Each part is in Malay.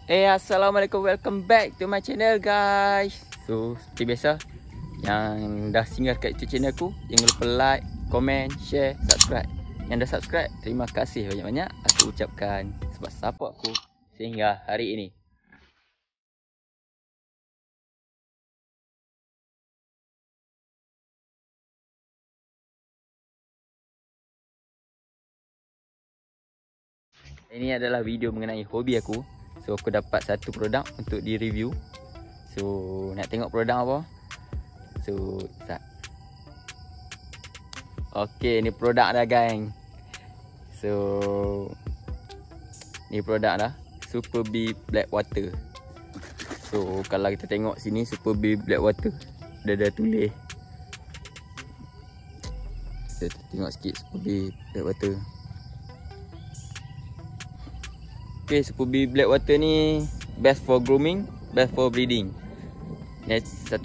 Assalamualaikum, welcome back to my channel guys. So seperti biasa, yang dah singgah kat YouTube channel aku, jangan lupa like, komen, share, subscribe. Yang dah subscribe, terima kasih banyak-banyak aku ucapkan sebab support aku sehingga hari ini. Ini adalah video mengenai hobi aku. So aku dapat satu produk untuk di review. So nak tengok produk apa? So start. Okay, ni produk dah gang. So ni produk dah, Super Bee Black Water. So kalau kita tengok sini, Super Bee Black Water dah tulis. Kita tengok sikit Super Bee Black Water. Okay, Super Bee Black Water ni best for grooming, best for breeding. 100%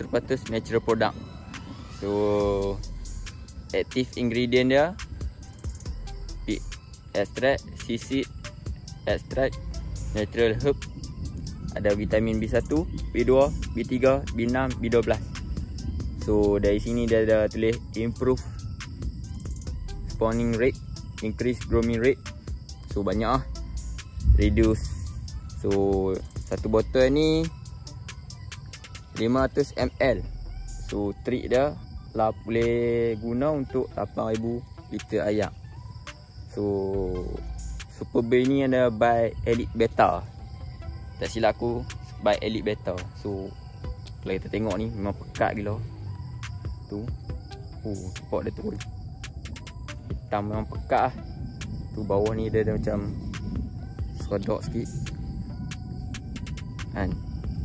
natural product. So active ingredient dia pig extract, seaweed extract, natural herb, ada vitamin B1, B2, B3, B6, B12. So dari sini dia ada tulis improve spawning rate, increase grooming rate. So banyak lah, reduce. So satu botol ni 500 ml. So trick dia lah boleh guna untuk 8,000 liter air. So Super Bee ni ada by Elite Beta. Tak silap aku, by Elite Beta. So kalau kita tengok ni memang pekat gila. Tu pot dia turun. Hitam memang pekat lah. Tu bawah ni dia macam sedok sikit kan.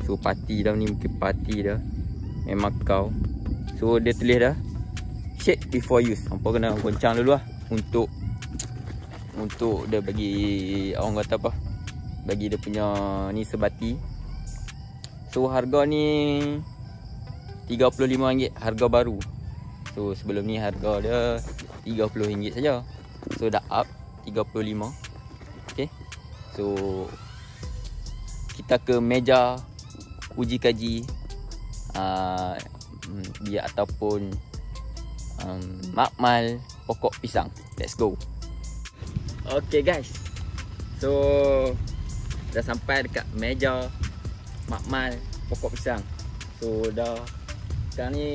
So parti dah ni, mungkin parti dah memang kau. So dia tulis dah shake before use. Hampa kena goncang dulu lah untuk dia bagi, orang kata apa, bagi dia punya ni sebati. So harga ni RM35, harga baru. So sebelum ni harga dia RM30 saja. So dah up RM35. Okay, so kita ke meja uji kaji dia ataupun makmal pokok pisang. Let's go. Okay guys, so dah sampai dekat meja makmal pokok pisang. So dah, sekarang ni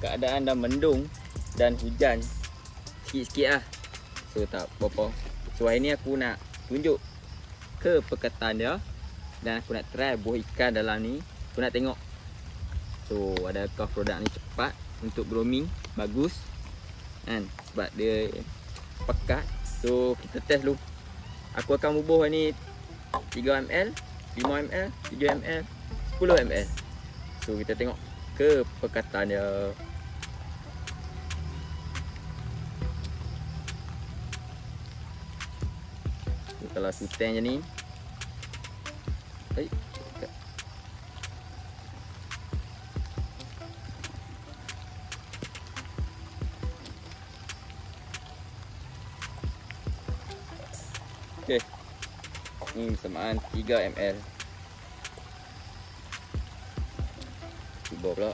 keadaan dah mendung dan hujan sikit-sikit lah. So tak apa-apa. So hari ni aku nak tunjuk ke perkataan dia dan aku nak try buah ikan dalam ni. Aku nak tengok, so adakah produk ni cepat untuk grooming, bagus kan, sebab dia pekat. So kita test dulu. Aku akan bubuh ni 3 ml, 5 ml, 7 ml, 10 ml. So kita tengok ke perkataan dia. So, kalau suteng je ni, okay, ni bersamaan 3 ml. Cuba pula.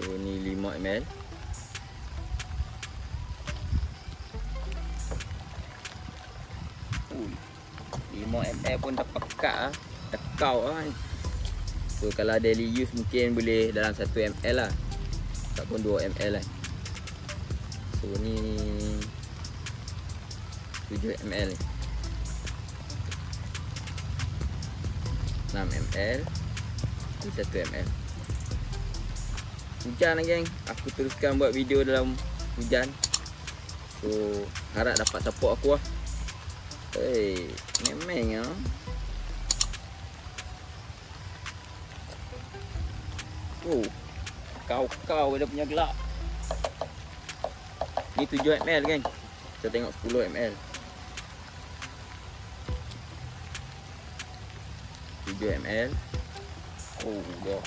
So ni 5 ml. Ui, 5 ml pun dah pekat lah, dah kau lah. So kalau daily use mungkin boleh dalam 1 ml lah, ataupun 2 ml lah. So ni 7 ml, 6 ml, ni 1 ml. Hujan lah geng, aku teruskan buat video dalam hujan. So harap dapat support aku lah. Hey, memang lah. Oh, kau dia punya gelap. Ni 7 ml kan. Kita tengok 10 ml. 7 ml. Oh, dah.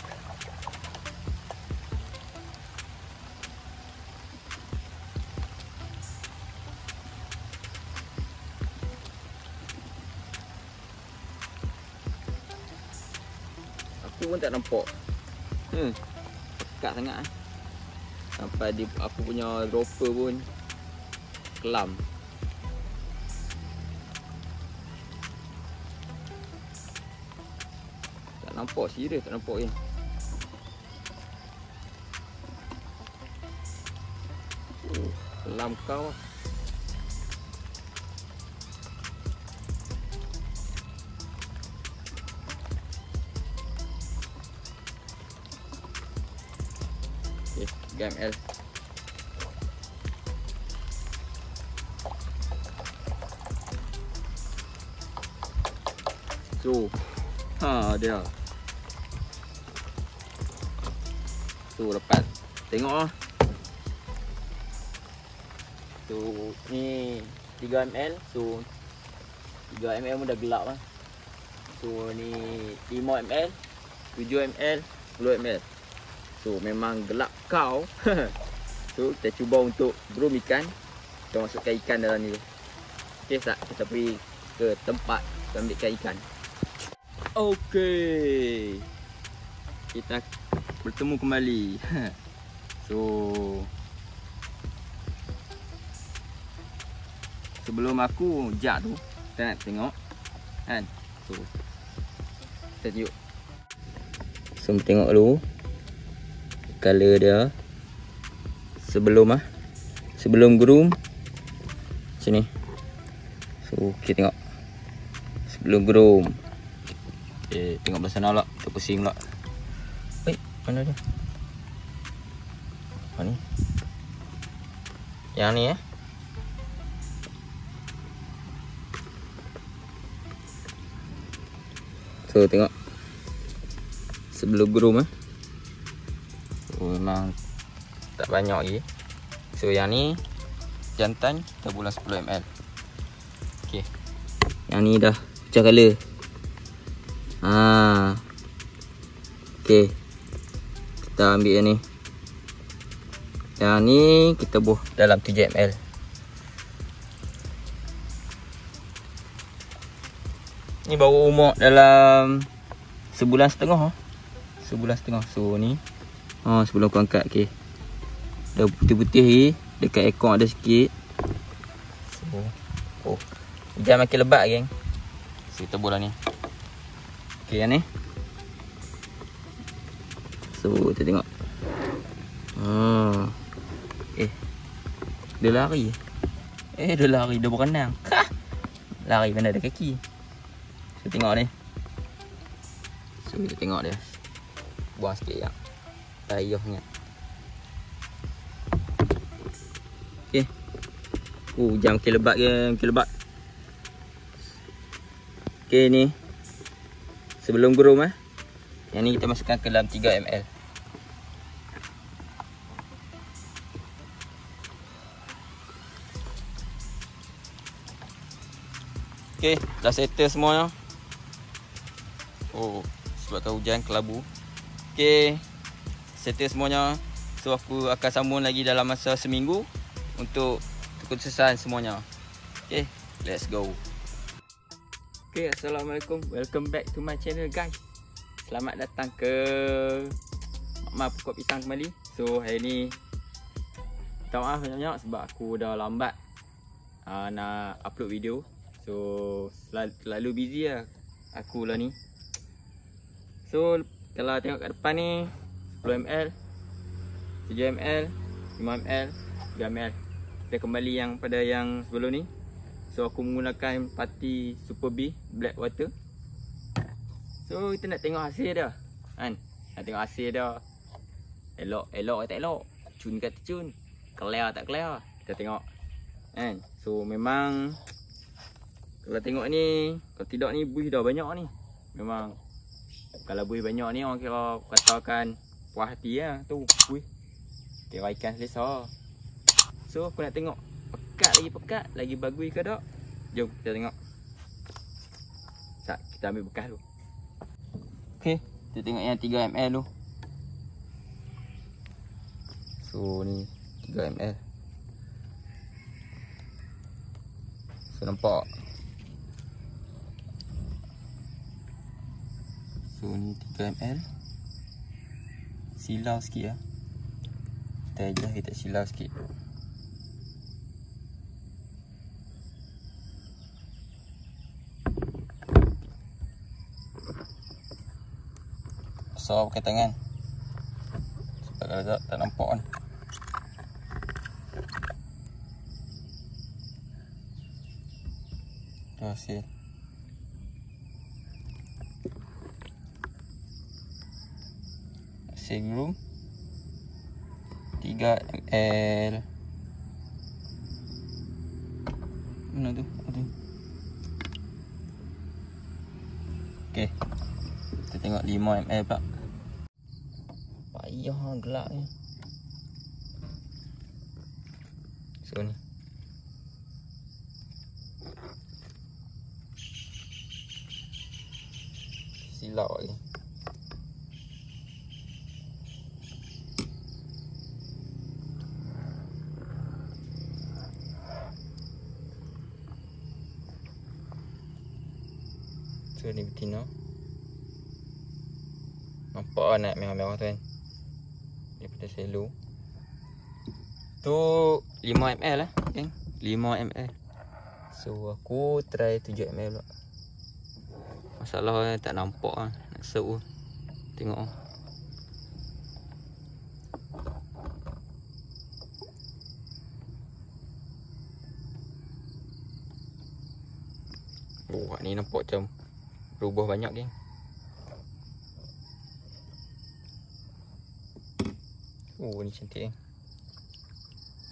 aku pun tak nampak. Pekat sangat Sampai aku punya dropper pun kelam. Tak nampak, serius tak nampak ni. Kelam kau lah. Okay, 3 ml. So, dia. So, dapat. Tengok lah. So, ni 3 ml. So, 3 ml pun dah gelap lah. So, ni 5 ml, 7 ml, 10 ml. So, memang gelap kau. So, kita cuba untuk groom ikan. Kita masukkan ikan dalam ni. Okay, tak? Kita pergi ke tempat kita ambilkan ikan. Okay, kita bertemu kembali. So, sebelum aku jak tu, kita nak tengok kan. So, kita tunjuk. So, tengok dulu color dia sebelum groom macam ni. So, kita tengok sebelum groom. Tengok belah sana pula, terpusing pula. Mana dia? Mana ni? Yang ni So, tengok sebelum groom So, memang tak banyak lagi. So, yang ni jantan kita bulan 10 ml. Okay, yang ni dah pecah color. Okay, kita ambil yang ni. Yang ni kita buh dalam 7 ml. Ni baru umur dalam sebulan setengah. So ni sebelum aku angkat. Okay, dah putih-putih lagi. Dekat ekor ada sikit. So, hujan makin lebat geng. So, kita bola ni. Okay, yang ni. So, kita tengok. Dia lari. Dia lari. Dia berenang. Lari mana ada kaki. So, tengok ni. So, kita tengok dia. Buang sikit ya. Payahnya. Okay. Jam makin lebat ke. Makin lebat. Okay, ni. Sebelum groom yang ni kita masukkan ke dalam 3 ml. Okay, dah settle semuanya. Sebabkan hujan kelabu. Okay, settle semuanya. So, aku akan sambung lagi dalam masa seminggu untuk keputusan semuanya. Okay, let's go. Okay, assalamualaikum. Welcome back to my channel guys. Selamat datang ke Mak Pokok Pisang kembali. So, hari ni minta maaf banyak-banyak sebab aku dah lambat nak upload video. So, selalu busy lah aku lah ni. So, kalau tengok kat depan ni 10 ml, 7 ml, 5 ml, 3 ml. Kita kembali yang pada yang sebelum ni. So, aku menggunakan parti Super B Black Water. So, kita nak tengok hasil dia kan. Nak tengok hasil dia. Elok ke tak elok, cun ke tak cun, clear tak clear, kita tengok kan. So, memang kalau tengok ni, kalau tidak ni buih dah banyak ni. Memang kalau buih banyak ni orang kira katakan puas hati lah tu buih. Kira ikan selesa. So, aku nak tengok pekat lagi bagus ke tak. Jom kita tengok. Kita ambil bekas dulu. Okay, kita tengok yang 3 ml tu. So, ni 3 ml. So, nampak. So, So ni 3ml. Silau sikit lah. Kita ajar kita silau sikit. Besar pakai tangan. Sebab kalau tak nampak kan. Tu hasil. Hasil groom 3ml. Mana tu? Okey. Kita tengok 5ml pula. Payah gelap ni. So ni. Silau lagi. So ni betina. Nampak lah naik merah-merah tu kan. Daripada selo. Tu 5ml lah kan. 5ml. So aku try 7ml pula. Masalah tak nampak lah. Nak seru. Tengok lah. Oh ni nampak macam berubah banyak geng. Oh ni cantik geng.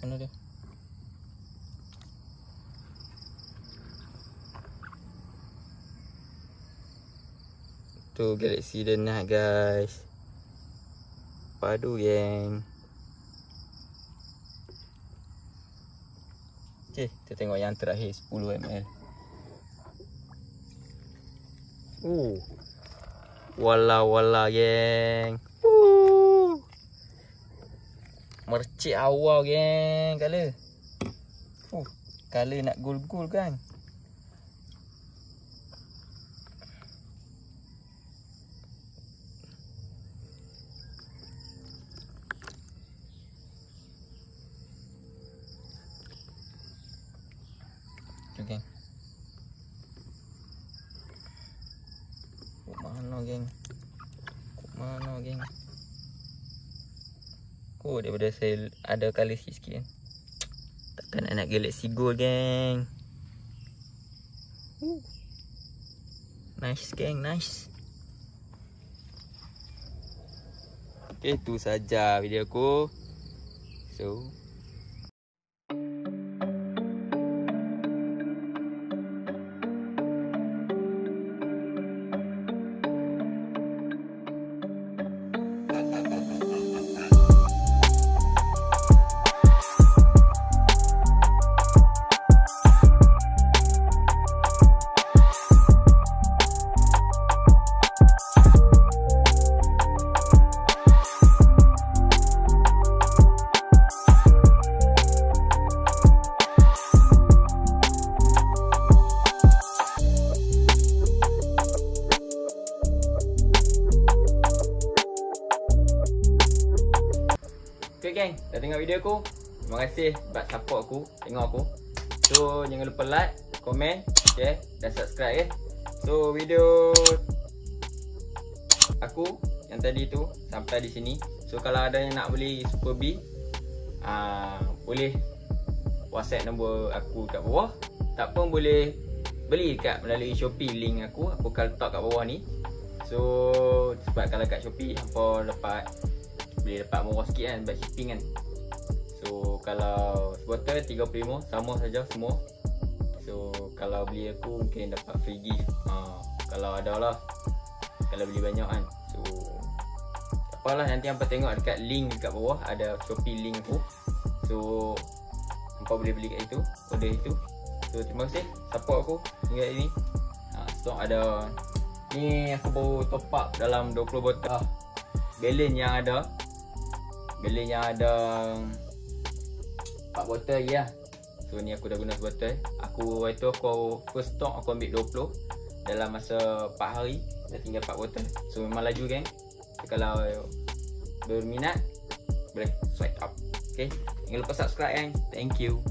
Mana dia? Tu Galaxy dah nak guys. Padu geng. Okay, kita tengok yang terakhir 10ml. Wala geng. Mercik awal geng color. Color nak gold kan. Tu geng. Mana geng? Oh daripada saya ada colour sikit-sikit kan. Takkan nak Galaxy Gold geng. Nice geng, nice. Okay, tu saja video aku. So okay geng, dah tengok video aku. Terima kasih sebab support aku, tengok aku. So jangan lupa like, komen, share dan subscribe So video aku yang tadi tu sampai di sini. So kalau ada yang nak beli Super B, boleh WhatsApp nombor aku kat bawah. Tak pun boleh beli kat melalui Shopee, link aku akan letak kat bawah ni. So sebab kalau kat Shopee hampa boleh dapat murah sikit kan sebab shipping kan. So kalau sebotol 35 sama saja semua. So kalau beli aku mungkin dapat free gift. Kalau ada lah, kalau beli banyak kan. So tak apalah, nanti hampa tengok dekat link dekat bawah ada Shopee link aku. So hampa boleh beli kat itu, order itu. So terima kasih support aku hingga ini. Stok ada ni, aku baru top up dalam 20 botol. Balance yang ada 4 botol lagi lah. So ni aku dah guna sebotol. Aku itu aku first stock aku ambil 20. dalam masa 4 hari. Dah tinggal 4 botol. So memang laju geng. So, kalau berminat boleh swipe up. Okay, jangan lupa subscribe geng. Thank you.